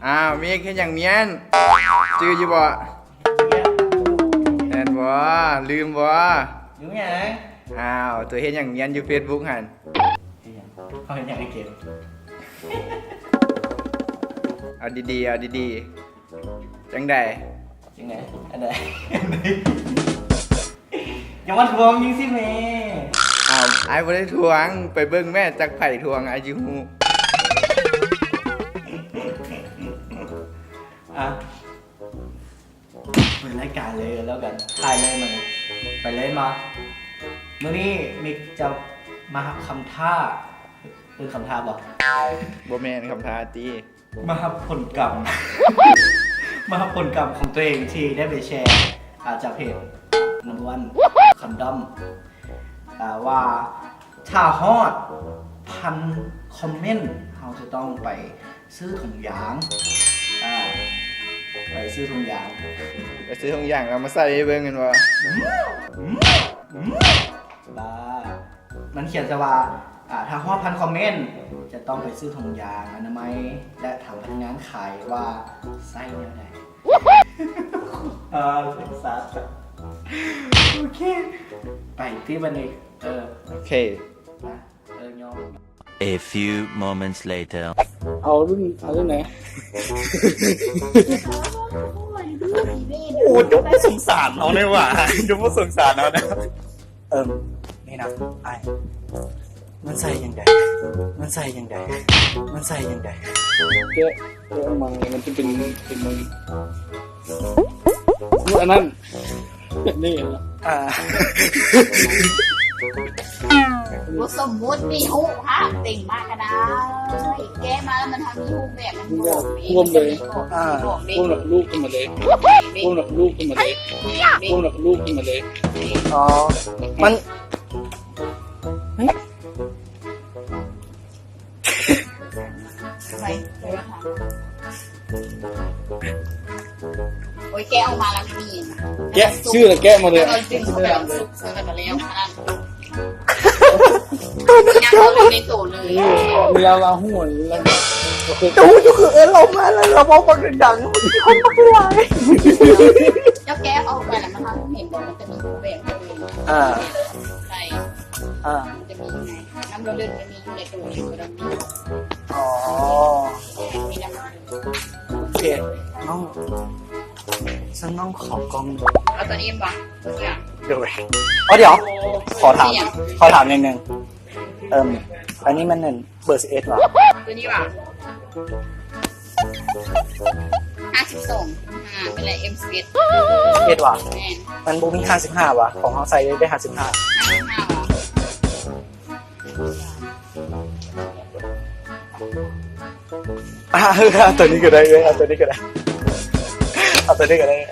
อ้าวมีแค่อย่างเมียนจื้ออยู่บ่แอนบ่ลืมบ่ อยู่ไง อ้าวตัวเห็นอย่างเมียนอยู่ Facebook หั่น เขาเห็นอย่างไอเกม เอาดีๆเอาดีๆจังได๋ จริงไงอันไหนยังมาทวงยิงสิเมย์ อ้าวอ้ายบ่ได้ทวงไปเบิ่งแม่จักไผทวงอ้ายสิฮู้ อ่ะเปิดรายการเลยแล้วกันถ่ายเลยมันไปเล่นมาเมื่อนี้มิกจะมาคำท่าคือคำท่าบอก บ่แม่นคำท้าติ มาผลกรรม มาผลกรรมของตัวเองที่ได้ไปแชร์จากเพจนัมวันคอนดอมว่าถ้าฮอด1,000 คอมเมนต์เราจะต้องไปซื้อถุงยางไปซื้อถุงยาง ไปซื้อทุกอย่างเรามาใส่ให้เบิ่งกันว่า บ้ามันเขียนจะว่าถ้าฮอด1,000 คอมเมนต์จะต้องไปซื้อถุงยางอนามัยและถามพนักงานขายว่าไส้แนวไหนศึกษาโอเค ไปที่บันนี้โอเค นะยอม A few moments later. เอารุ่นไหน โอ้ยกไม่สงสารเอาเลยว่ะยกไม่สงสารเอานะนี่นะไอ้มันใส่ยังไงมันใส่ยังไงมันใส่ยังไง แกะออกมามันจะเป็นมันอันนั้นนี่นะ บทสมมุติมีหูฮะติ่งมากก็ได้แกมาแล้วมันทำมีหูแบบมันบอกดี รวมเลย บอกดี พวกหลักลูกขึ้นมาเลยพวกหลักลูกขึ้นมาเลยพวกหลักลูกขึ้นมาเลย อ๋อมัน ทำไมโอ้ยแกเอามาแล้วไม่มี แกะชื่อแล้วแกะมาเลย เราจึงเขาแบบสุกเสือกันมาแล้วค่ะยังเขาเลยในโซนเลย เวลาเราหัวแล้ว ดูอยู่คือเรามาแล้วเราบอกคนดังมันมีคนมาไหว เจ้าแกเอาไปแล้วมันทำเห็นบอกมันจะมีหูแบบใช่มันจะมีไงน้ำเราเดินจะมีอยู่ในตัวอยู่แล้วมี อ๋อ มีน้ำมัน โอเคน้องฉันต้องขอกล้อง เอาตัวนี้บ้างตัวนี้ เดี๋ยวเดี๋ยวขอถามนิดนึงอันนี้มันเป็นเบอร์11หรอ ตัวนี้ว่ะ52เป็นอะไร M11 11ว่ะ แม่น มันบูมี55ว่ะของเขาใส่ได้55 55ว่ะ ตัวนี้ก็ได้เอาตัวนี้ก็ได้เอาตัวนี้ก็ได้ 14,000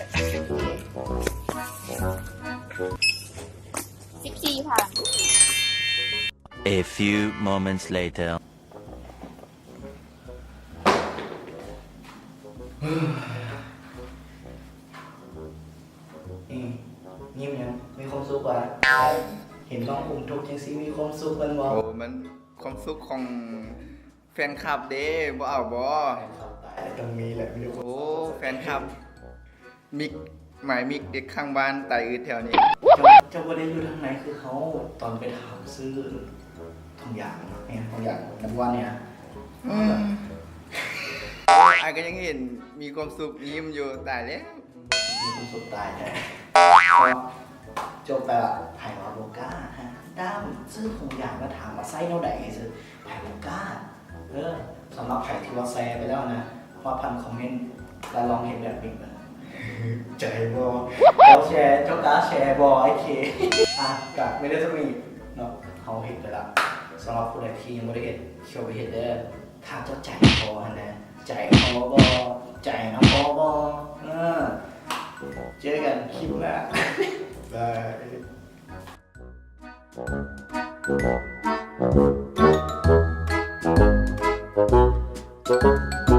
A few moments later. นี่มันยังมีความสุขกว่าเห็นน้องอุ้มทุกข์ยังสิมีความสุขมันบ่ โอ้มันความสุขของแฟนคลับเด้บ่เอาบ่ ตายต้องมีแหละไม่รู้ โอ้แฟนคลับมิกหมายมิกเด็กข้างบ้านตายอืดแถวนี้ เจ้าบ่ได้อยู่ทางไหนคือเขาตอนไปถามซื้อทุกอย่างเนี่ยทุกอย่างนับว่าเนี่ย ไอ้ก็ยังเห็นมีความสุขยิ้มอยู่ตายแล้ว มีความสุขตายแท้จบไปละไผ่วาโบก้าฮะด้ามซื้อทุกอย่างแล้วถามว่าไส้เท่าไหร่ซื้อไผ่วาก้าสำหรับไผ่ที่ว่าแซไปแล้วนะว่า1,000 คอมเมนต์แล้วลองเห็นแบบนี้มันใจบอเจ้าแชร์เจ้ากาแชร์บอไอเคกะไม่ได้จะมีเนาะเขาเห็นไปแล้วสำหรับผู้ใดที่ยังไม่ได้เห็นเชียวไปเห็นได้ถ้าเจ้าใจพอนะใจพอบอใจน้ำพอบอเจอกันคลิปหน้าบาย